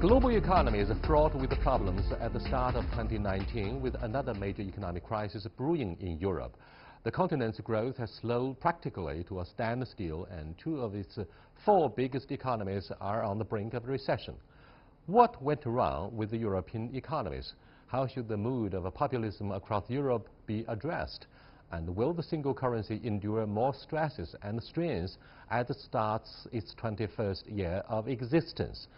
global economy is fraught with problems at the start of 2019, with another major economic crisis brewing in Europe. The continent's growth has slowed practically to a standstill, and two of its four biggest economies are on the brink of recession. What went wrong with the European economies? How should the mood of populism across Europe be addressed? And will the single currency endure more stresses and strains as it starts its 21st year of existence?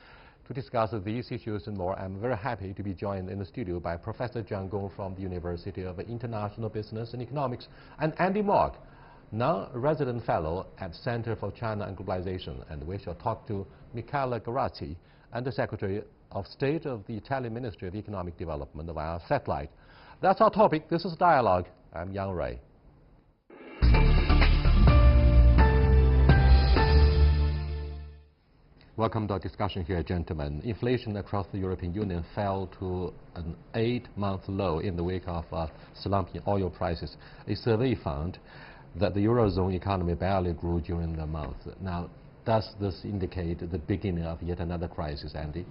To discuss these issues and more, I'm very happy to be joined in the studio by Professor Zhang Gong from the University of International Business and Economics, and Andy Mark, non-resident fellow at Center for China and Globalization. And we shall talk to Michele Garazzi, Under Secretary of State of the Italian Ministry of Economic Development via satellite. That's our topic. This is Dialogue. I'm Yang Ray. Welcome to our discussion here, gentlemen. Inflation across the European Union fell to an 8-month low in the wake of a slump in oil prices. A survey found that the Eurozone economy barely grew during the month. Now, does this indicate the beginning of yet another crisis, Andy?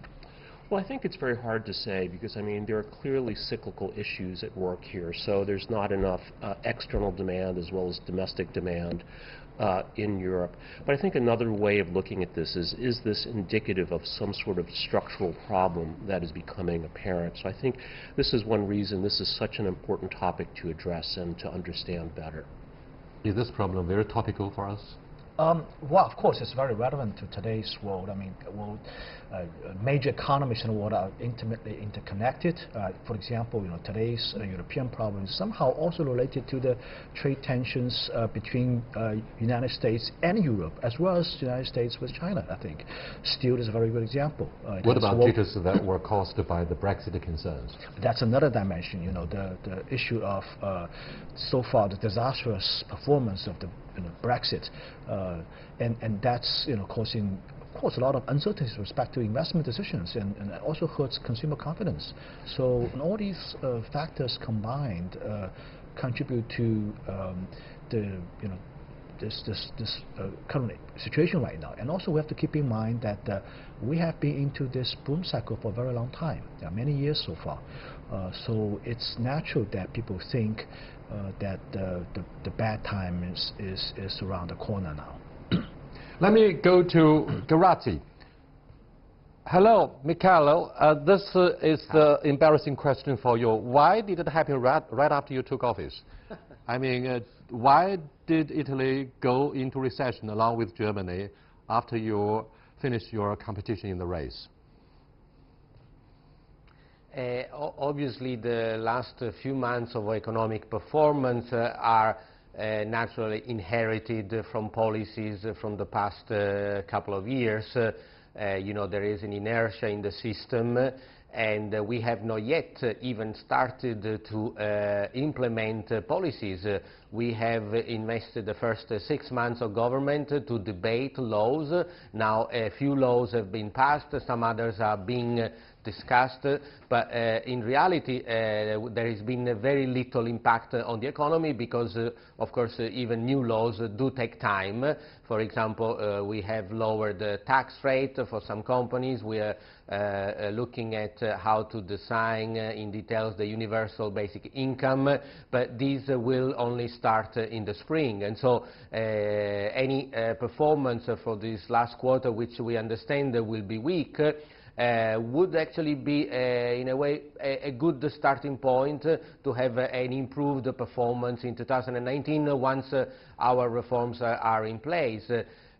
Well, I think it's very hard to say because, I mean, there are clearly cyclical issues at work here. So there's not enough external demand as well as domestic demand in Europe. But I think another way of looking at this is this indicative of some sort of structural problem that is becoming apparent? So I think this is one reason this is such an important topic to address and to understand better. Is this problem very topical for us? Well, of course, it's very relevant to today's world. I mean, major economies in the world are intimately interconnected. For example, today's European problem is somehow also related to the trade tensions between United States and Europe, as well as the United States with China. I think steel is a very good example. What about jitters that were caused by the Brexit concerns? That's another dimension. The issue of so far the disastrous performance of the Brexit, and that's causing, of course, a lot of uncertainty with respect to investment decisions, and it also hurts consumer confidence. So all these factors combined contribute to this current situation right now. And also we have to keep in mind that we have been into this boom cycle for a very long time, many years so far. So it's natural that people think that the bad time is around the corner now. Let me go to Garazzi. Hello, Michele. This is the embarrassing question for you. Why did it happen right after you took office? I mean, why did Italy go into recession along with Germany after you finished your competition in the race? Obviously, the last few months of economic performance are naturally inherited from policies from the past couple of years. There is an inertia in the system, and we have not yet even started to implement policies. We have invested the first 6 months of government to debate laws. Now a few laws have been passed, some others are being discussed, but in reality there has been very little impact on the economy because of course even new laws do take time. For example, we have lowered the tax rate for some companies. We are looking at how to design in details the universal basic income, but these will only start in the spring, and so any performance for this last quarter, which we understand will be weak, would actually be, in a way, a good starting point to have an improved performance in 2019 once our reforms are in place.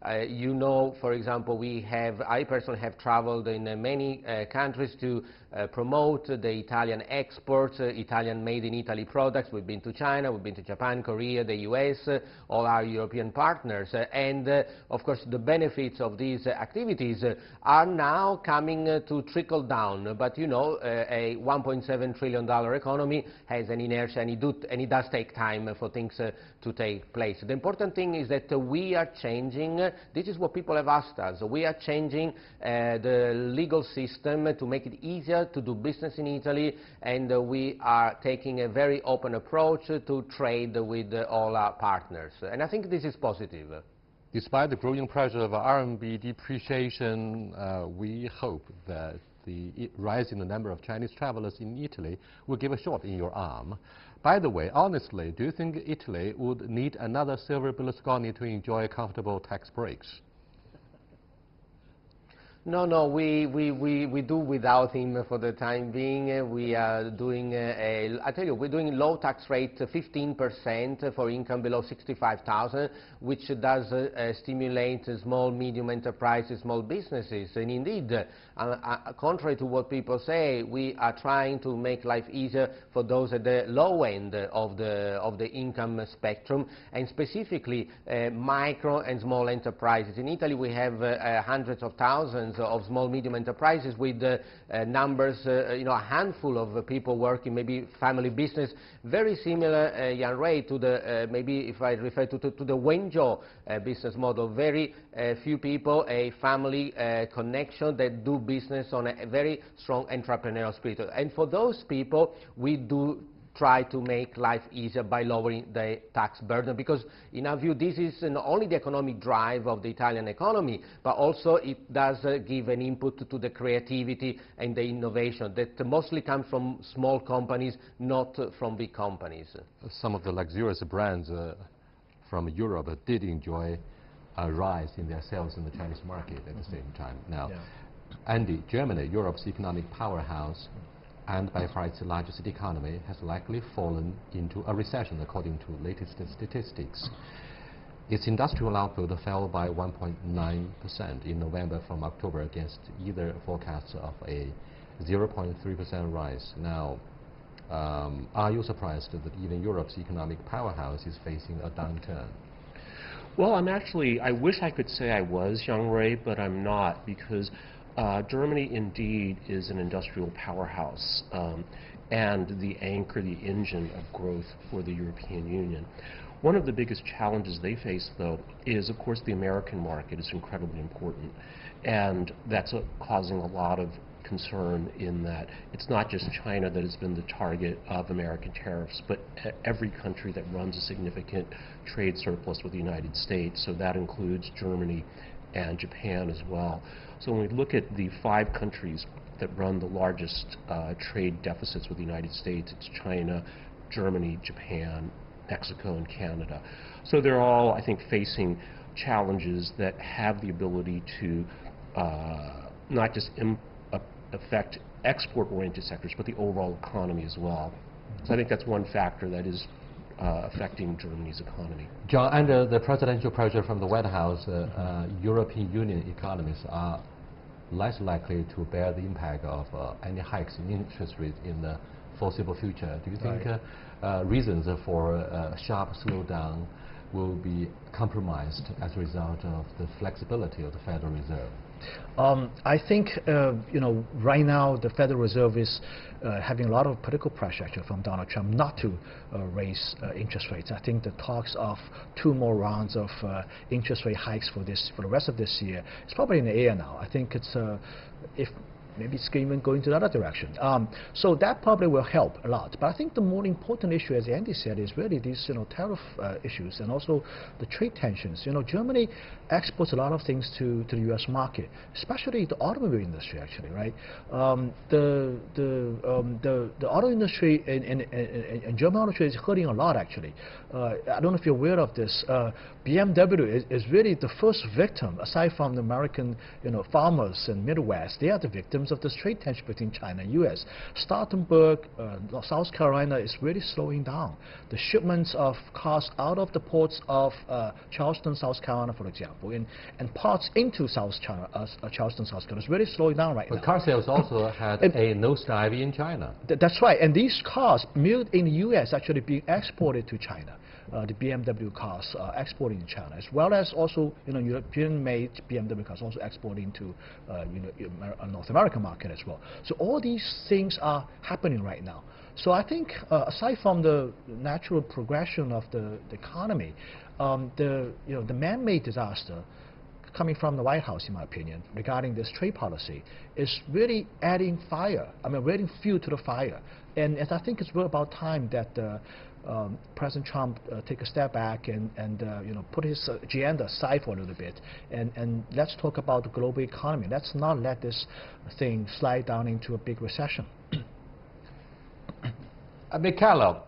For example, I personally have traveled in many countries to promote the Italian exports, Italian made in Italy products. We've been to China, we've been to Japan, Korea, the US, all our European partners. And of course the benefits of these activities are now coming to trickle down. But a $1.7 trillion economy has an inertia, and it does take time for things to take place. The important thing is that we are changing. This is what people have asked us. We are changing the legal system to make it easier to do business in Italy, and we are taking a very open approach to trade with all our partners. And I think this is positive. Despite the growing pressure of RMB depreciation, we hope that the rise in the number of Chinese travelers in Italy will give a shot in your arm. By the way, honestly, do you think Italy would need another Silvio Berlusconi to enjoy comfortable tax breaks? No, we do without him for the time being. We are doing, I tell you, we're doing low tax rate, 15% for income below 65,000, which does stimulate small, medium enterprises, small businesses. And indeed, contrary to what people say, we are trying to make life easier for those at the low end of the income spectrum, and specifically micro and small enterprises. In Italy, we have hundreds of thousands of small, medium enterprises with numbers, a handful of people working, maybe family business, very similar, Jan Ray, to the, maybe if I refer to the Wenzhou business model, very few people, a family connection that do business on a very strong entrepreneurial spirit. And for those people, we do try to make life easier by lowering the tax burden, because in our view this is not only the economic drive of the Italian economy, but also it does give an input to the creativity and the innovation that mostly comes from small companies, not from big companies. Some of the luxurious brands from Europe did enjoy a rise in their sales in the Chinese market at the same time. Now, Andy, Germany, Europe's economic powerhouse, and by far its largest economy, has likely fallen into a recession according to latest statistics. Its industrial output fell by 1.9% in November from October against either forecasts of a 0.3% rise. Now, are you surprised that even Europe's economic powerhouse is facing a downturn? Well, I wish I could say I was, Young Ray, but I'm not, because Germany indeed is an industrial powerhouse and the anchor, the engine of growth for the European Union. One of the biggest challenges they face, though, is, of course, the American market is incredibly important, and that's causing a lot of concern in that it's not just China that has been the target of American tariffs, but every country that runs a significant trade surplus with the United States, so that includes Germany and Japan as well. So when we look at the 5 countries that run the largest trade deficits with the United States, it's China, Germany, Japan, Mexico, and Canada. So they're all, I think, facing challenges that have the ability to not just affect export-oriented sectors, but the overall economy as well. So I think that's one factor that is affecting Germany's economy. John, under the presidential pressure from the White House, European Union economies are less likely to bear the impact of any hikes in interest rates in the foreseeable future. Do you think reasons for a sharp slowdown will be compromised as a result of the flexibility of the Federal Reserve? I think right now the Federal Reserve is having a lot of political pressure actually from Donald Trump not to raise interest rates. I think the talks of 2 more rounds of interest rate hikes for the rest of this year is probably in the air now. I think it's maybe it's even going to the other direction. So that probably will help a lot. But I think the more important issue, as Andy said, is really these tariff issues and also the trade tensions. Germany exports a lot of things to the U.S. market, especially the automobile industry, actually, right? The auto industry and German auto industry is hurting a lot, actually. I don't know if you're aware of this. BMW is really the first victim, aside from the American farmers and Midwest. They are the victims of this trade tension between China and U.S. Spartanburg, South Carolina is really slowing down. The shipments of cars out of the ports of Charleston, South Carolina, for example, and parts into Charleston, South Carolina is really slowing down right now. But car sales also had a nosedive in China. That's right, and these cars made in the U.S. actually being exported to China. The BMW cars exporting to China, as well as also European-made BMW cars also exporting to North American market as well. So all these things are happening right now. So I think aside from the natural progression of the economy, the man-made disaster coming from the White House, in my opinion, regarding this trade policy, is really adding fuel to the fire. And I think it's really about time that President Trump take a step back and put his agenda aside for a little bit, and let's talk about the global economy. Let's not let this thing slide down into a big recession. Michaela,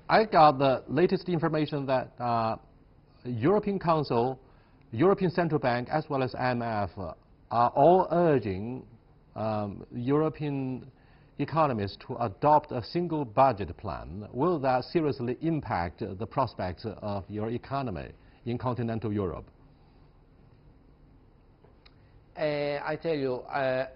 I got the latest information that European Council, European Central Bank, as well as IMF are all urging European economies to adopt a single budget plan. Will that seriously impact the prospects of your economy in continental Europe? I tell you,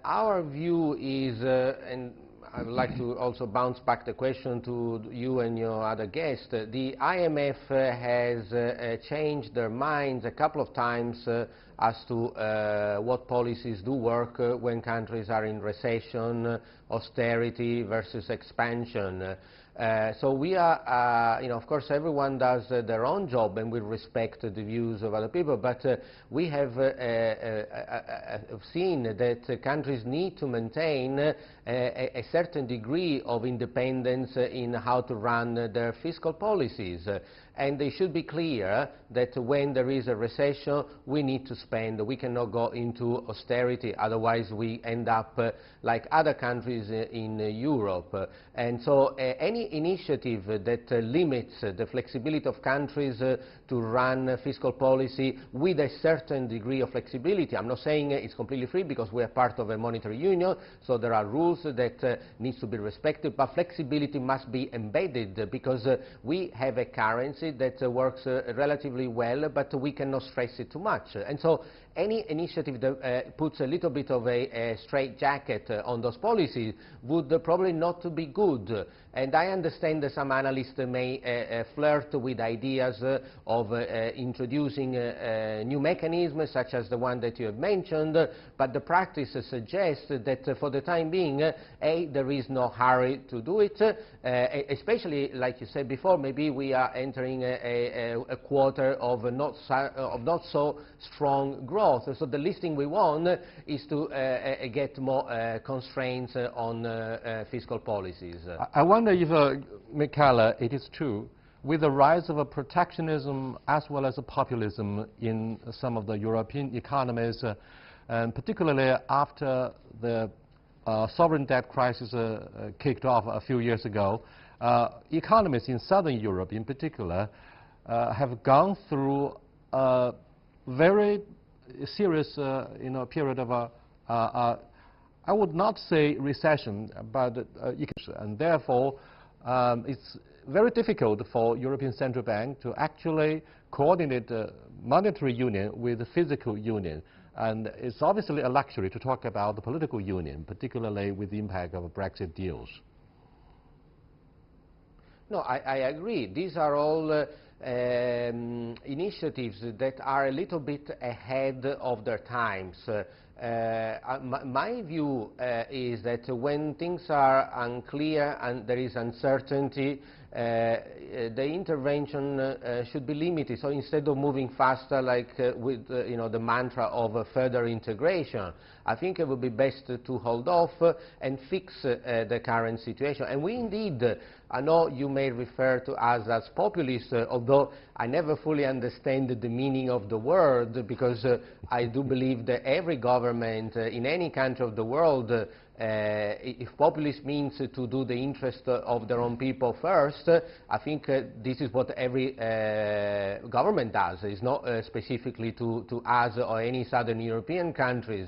our view is, and I would like to also bounce back the question to you and your other guest. The IMF has changed their minds a couple of times as to what policies do work when countries are in recession, austerity versus expansion. So we are, of course, everyone does their own job, and we respect the views of other people, but we have seen that countries need to maintain a certain degree of independence in how to run their fiscal policies. And they should be clear that when there is a recession, we need to spend. We cannot go into austerity, otherwise we end up like other countries in Europe. And so any initiative that limits the flexibility of countries to run fiscal policy with a certain degree of flexibility, I'm not saying it's completely free, because we are part of a monetary union, so there are rules that needs to be respected, but flexibility must be embedded, because we have a currency that works relatively well, but we cannot stress it too much. And so any initiative that puts a little bit of a straitjacket on those policies would probably not be good. And I understand that some analysts may flirt with ideas of introducing new mechanisms, such as the one that you have mentioned, but the practice suggests that for the time being, there is no hurry to do it, especially, like you said before, maybe we are entering a quarter of not so strong growth. So the least thing we want is to get more constraints on fiscal policies. I wonder if, Michaela, it is true, with the rise of protectionism as well as populism in some of the European economies, and particularly after the sovereign debt crisis kicked off a few years ago, economies in Southern Europe in particular have gone through a very serious period of I would not say recession, but and therefore it's very difficult for European Central Bank to actually coordinate monetary union with the physical union. And it's obviously a luxury to talk about the political union, particularly with the impact of Brexit deals. No, I agree. These are all initiatives that are a little bit ahead of their times. My view is that when things are unclear and there is uncertainty, the intervention should be limited. So instead of moving faster, like with the mantra of further integration, I think it would be best to hold off and fix the current situation. And we indeed, I know you may refer to us as populists, although I never fully understand the meaning of the word, because I do believe that every government in any country of the world, if populist means to do the interest of their own people first, I think this is what every government does. It's not specifically to us or any southern European countries.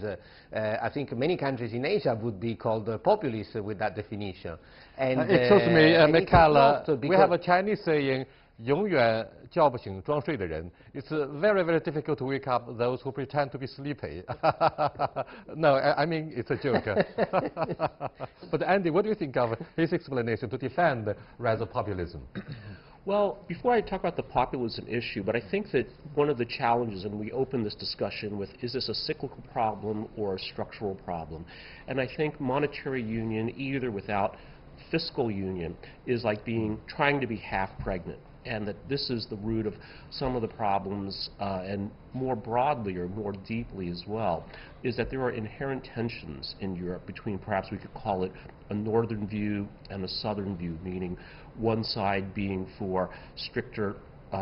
I think many countries in Asia would be called populist with that definition. And excuse me, Michaela, we have a Chinese saying, 永远叫不醒装睡的人. It's very, very difficult to wake up those who pretend to be sleepy. No, I mean, it's a joke. But Andy, what do you think of his explanation to defend the rise of populism? Well, before I talk about the populism issue, but I think that one of the challenges, and we open this discussion with, is this a cyclical problem or a structural problem? And I think monetary union, either without fiscal union, is like trying to be half pregnant. and that this is the root of some of the problems, and more broadly or more deeply as well, is that there are inherent tensions in Europe between, perhaps we could call it, a northern view and a southern view, meaning one side being for stricter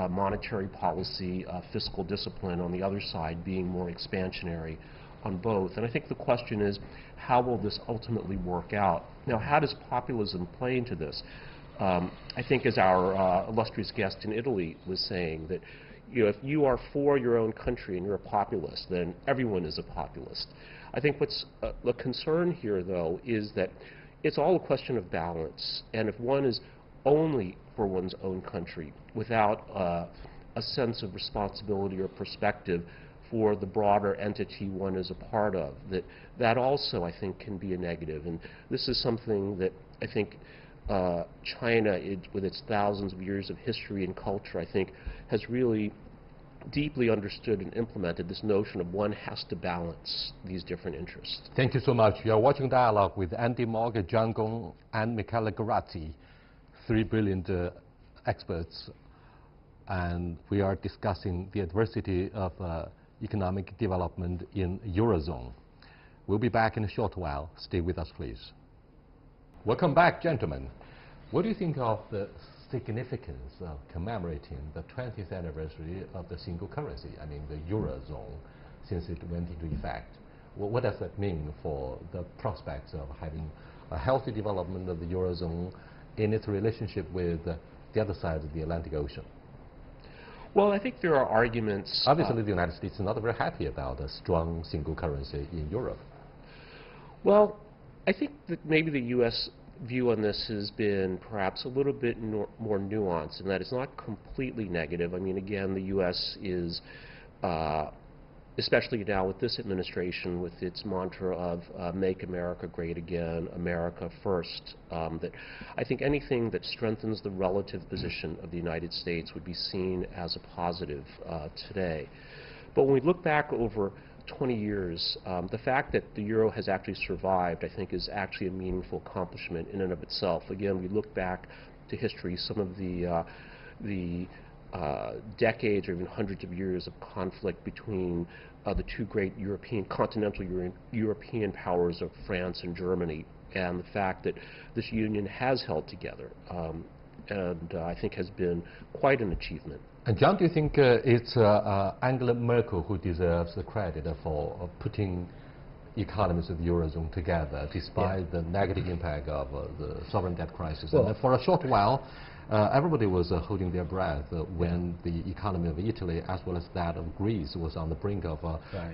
monetary policy, fiscal discipline, on the other side being more expansionary on both. And I think the question is, how will this ultimately work out? Now, how does populism play into this? I think, as our illustrious guest in Italy was saying, that if you are for your own country and you're a populist, then everyone is a populist. I think what's the concern here, though, is that it's all a question of balance. And if one is only for one's own country without a sense of responsibility or perspective for the broader entity one is a part of, that also, I think, can be a negative. And this is something that I think China, with its thousands of years of history and culture, I think, has really deeply understood and implemented this notion of one has to balance these different interests. Thank you so much. You are watching Dialogue with Andy Mogg, John Gong, and Michele Garatti, 3 brilliant experts, and we are discussing the adversity of economic development in Eurozone. We'll be back in a short while. Stay with us, please. Welcome back, gentlemen. What do you think of the significance of commemorating the 20th anniversary of the single currency, I mean the Eurozone, since it went into effect? What does that mean for the prospects of having a healthy development of the Eurozone in its relationship with the other side of the Atlantic Ocean? Well, I think there are arguments. Obviously, the United States is not very happy about a strong single currency in Europe. Well, I think that maybe the U.S. view on this has been perhaps a little bit more nuanced, in that it's not completely negative. I mean, again, the U.S. is, especially now with this administration, with its mantra of Make America Great Again, America First, that I think anything that strengthens the relative position of the United States would be seen as a positive today. But when we look back over 20 years, the fact that the euro has actually survived, I think, is actually a meaningful accomplishment in and of itself. Again, we look back to history, some of the decades or even hundreds of years of conflict between the two great continental European powers of France and Germany, and the fact that this union has held together, and I think has been quite an achievement. And John, do you think it's Angela Merkel who deserves the credit for putting economies of the Eurozone together, despite the negative impact of the sovereign debt crisis? Well, and for a short while, everybody was holding their breath when the economy of Italy, as well as that of Greece, was on the brink of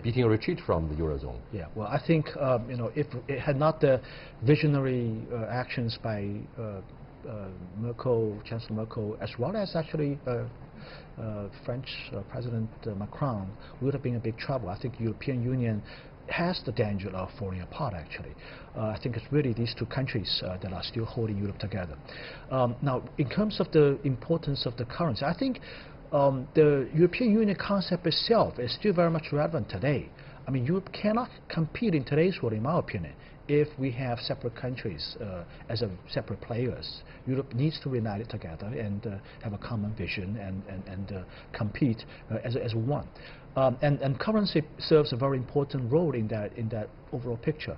beating a retreat from the Eurozone. Yeah, well, I think if it had not the visionary actions by Merkel, Chancellor Merkel, as well as actually French President Macron, we would have been in big trouble. I think the European Union has the danger of falling apart, actually. I think it's really these two countries that are still holding Europe together. Now, in terms of the importance of the currency, I think the European Union concept itself is still very much relevant today. I mean, Europe cannot compete in today's world, in my opinion, if we have separate countries as separate players. Europe needs to unite it together and have a common vision and compete as one. And currency serves a very important role in that overall picture.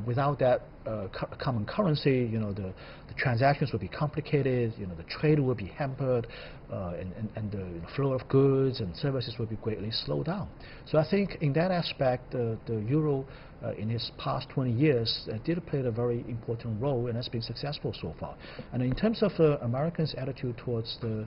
Without that common currency, the transactions will be complicated, the trade will be hampered, and the flow of goods and services will be greatly slowed down. So I think in that aspect, the euro in its past 20 years did play a very important role and has been successful so far. And in terms of Americans' attitude towards the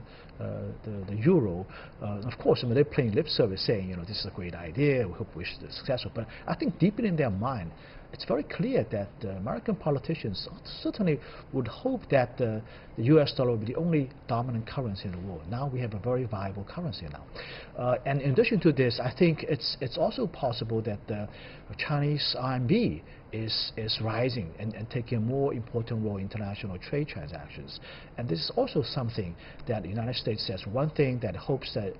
euro, of course, I mean, they're playing lip service saying, this is a great idea, we hope we're successful. But I think deep in their mind, it's very clear that American politicians certainly would hope that the US dollar will be the only dominant currency in the world. Now we have a very viable currency now. And in addition to this, I think it's also possible that the Chinese RMB is rising and taking a more important role in international trade transactions. And this is also something that the United States says one thing, that hopes that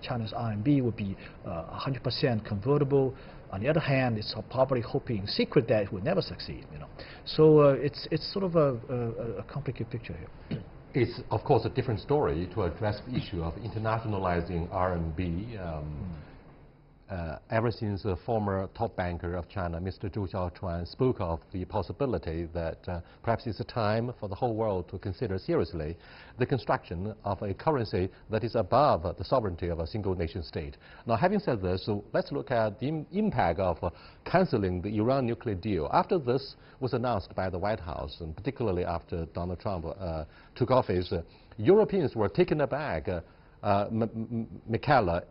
China's RMB will be 100% convertible. On the other hand, it's probably hoping in secret that it will never succeed. So it's sort of a complicated picture here. It's, of course, a different story to address the issue of internationalizing RMB. Ever since the former top banker of China, Mr. Zhou Xiaochuan, spoke of the possibility that perhaps it's a time for the whole world to consider seriously the construction of a currency that is above the sovereignty of a single nation state. Now, having said this, so let's look at the impact of canceling the Iran nuclear deal. After this was announced by the White House, and particularly after Donald Trump took office, Europeans were taken aback. Michaela,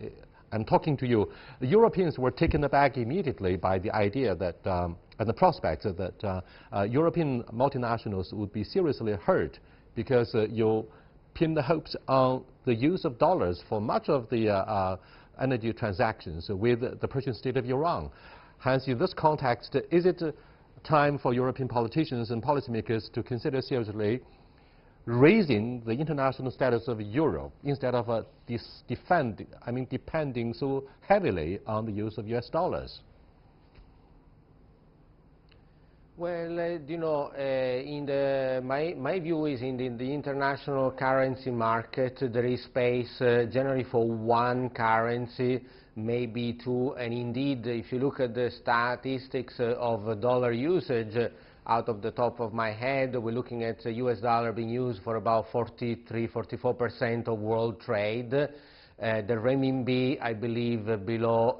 I'm talking to you. The Europeans were taken aback immediately by the idea that, and the prospect that European multinationals would be seriously hurt because you pin the hopes on the use of dollars for much of the energy transactions with the Persian state of Iran. Hence, in this context, is it time for European politicians and policymakers to consider seriously raising the international status of euro instead of depending so heavily on the use of US dollars? Well, you know, my view is in the international currency market, there is space generally for one currency, maybe two, and indeed, if you look at the statistics of dollar usage, out of the top of my head, we're looking at the US dollar being used for about 43–44% of world trade. The renminbi, I believe, below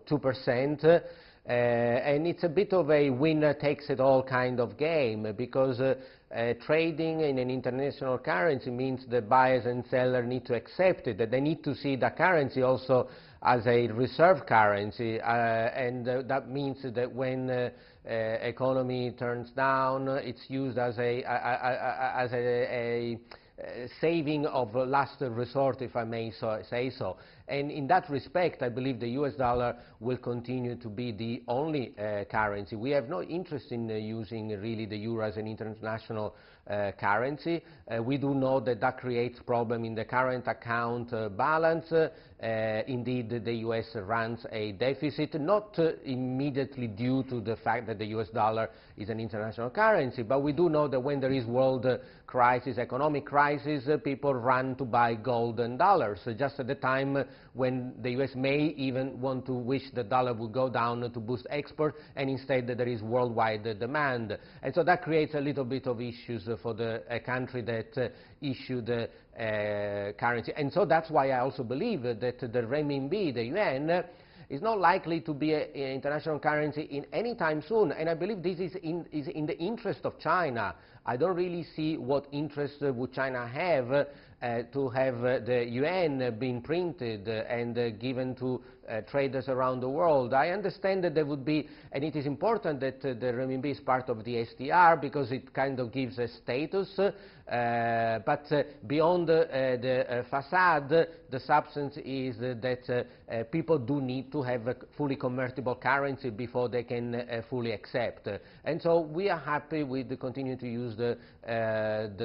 2%. And it's a bit of a winner-takes-it-all kind of game because trading in an international currency means that buyers and sellers need to accept it, that they need to see the currency also as a reserve currency, and that means that when economy turns down, it's used as a saving of last resort, if I may say so. And in that respect, I believe the US dollar will continue to be the only currency. We have no interest in using really the euro as an international currency. We do know that that creates problem in the current account balance. Indeed, the US runs a deficit, not immediately due to the fact that the US dollar is an international currency, but we do know that when there is world crisis, economic crisis, people run to buy gold and dollars. So just at the time when the US may even want to wish the dollar would go down to boost export, and instead that there is worldwide demand. And so that creates a little bit of issues for the country that issued the currency. And so that's why I also believe that the renminbi, the yuan, is not likely to be an international currency in any time soon. And I believe this is in the interest of China. I don't really see what interest would China have to have the yuan being printed and given to traders around the world. I understand that there would be, and it is important that the renminbi is part of the SDR because it kind of gives a status, but beyond the facade, the substance is that people do need to have a fully convertible currency before they can fully accept. And so we are happy with continuing to use the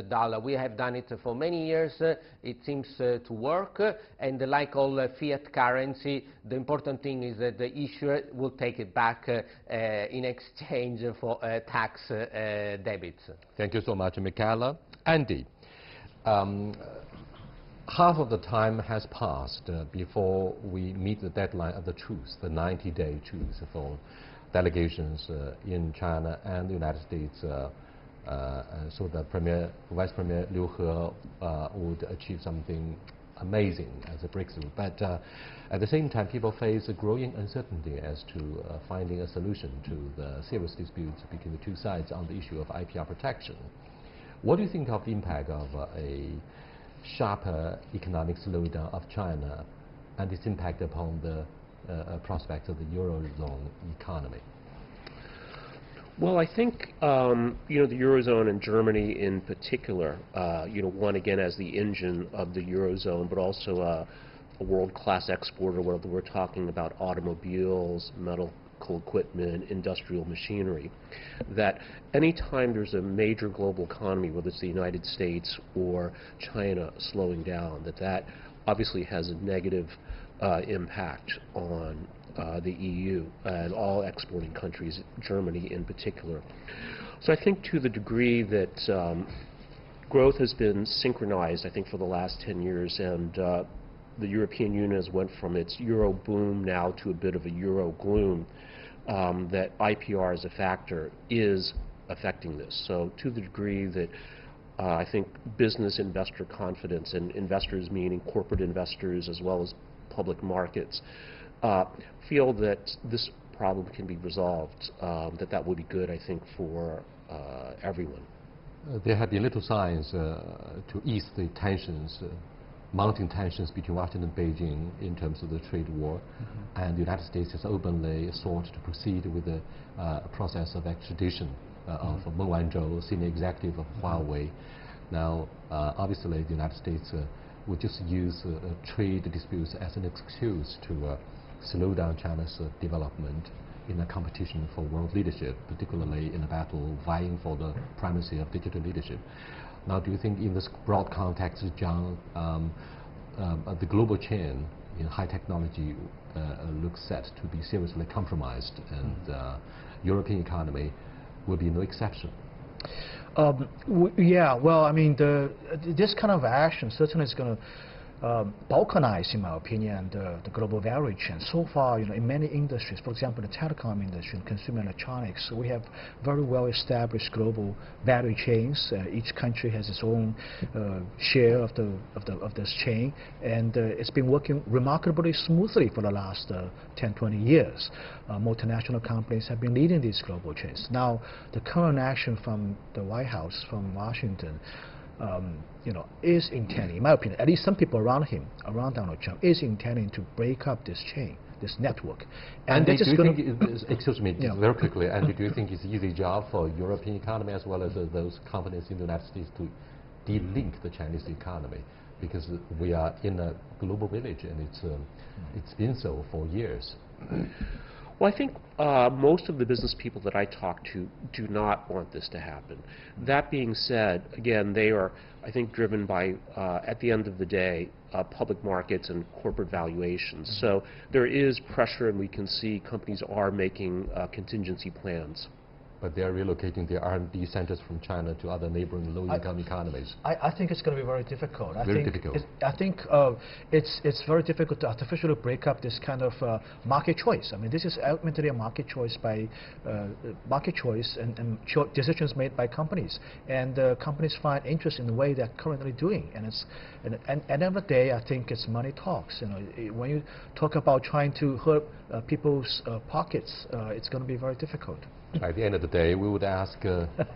dollar. We have done it for many years. It seems to work, and like all fiat currency, the important thing is that the issuer will take it back in exchange for tax debits. Thank you so much, Michaela. Andy, half of the time has passed before we meet the deadline of the truce, the 90-day truce for delegations in China and the United States. So the Vice Premier Liu He would achieve something amazing as a breakthrough. But at the same time, people face a growing uncertainty as to finding a solution to the serious disputes between the two sides on the issue of IPR protection. What do you think of the impact of a sharper economic slowdown of China and its impact upon the prospects of the Eurozone economy? Well, I think the Eurozone and Germany in particular, one again as the engine of the Eurozone, but also a world-class exporter, whether we're talking about automobiles, medical equipment, industrial machinery, that anytime there's a major global economy, whether it's the United States or China slowing down, that obviously has a negative impact on the EU and all exporting countries, Germany in particular. So I think to the degree that growth has been synchronized, I think, for the last 10 years, and the European Union has went from its Euro boom now to a bit of a Euro gloom. That IPR as a factor is affecting this. So to the degree that I think business investor confidence, and investors meaning corporate investors as well as public markets, feel that this problem can be resolved, that would be good, I think, for everyone. There have been little signs to ease the tensions, mounting tensions between Washington and Beijing in terms of the trade war, and the United States has openly sought to proceed with the process of extradition of Meng Wanzhou, senior executive of Huawei. Now, obviously, the United States would just use trade disputes as an excuse to slow down China's development in a competition for world leadership, particularly in a battle vying for the primacy of digital leadership. Now, do you think in this broad context, John, the global chain in high technology looks set to be seriously compromised, and European economy will be no exception? Yeah, well, I mean, this kind of action certainly is going to balkanize, in my opinion, the global value chain. So far, in many industries, for example, the telecom industry and consumer electronics, we have very well-established global value chains. Each country has its own share of this chain, and it's been working remarkably smoothly for the last 10, 20 years. Multinational companies have been leading these global chains. Now, the current action from the White House, from Washington, is intending, in my opinion, at least some people around him, around Donald Trump, is intending to break up this chain, this network. And do you think, excuse me, very quickly, and do you think it's an easy job for European economy as well as those companies in the United States to de-link the Chinese economy? Because we are in a global village, and it's been so for years. Well, I think most of the business people that I talk to do not want this to happen. That being said, again, they are, I think, driven by, at the end of the day, public markets and corporate valuations. So there is pressure, and we can see companies are making contingency plans. But they are relocating their R&D centers from China to other neighboring low-income economies. I think it's going to be very difficult. I think it's very difficult to artificially break up this kind of market choice. I mean, this is ultimately a market choice by and decisions made by companies, and companies find interest in the way they're currently doing. And at the end of the day, I think it's money talks. When you talk about trying to hurt people's pockets, it's going to be very difficult. At the end of the day, we would ask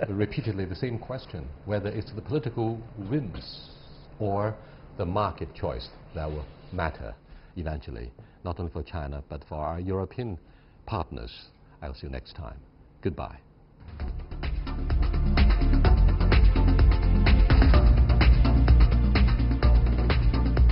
repeatedly the same question, whether it's the political whims or the market choice that will matter eventually, not only for China, but for our European partners. I'll see you next time. Goodbye.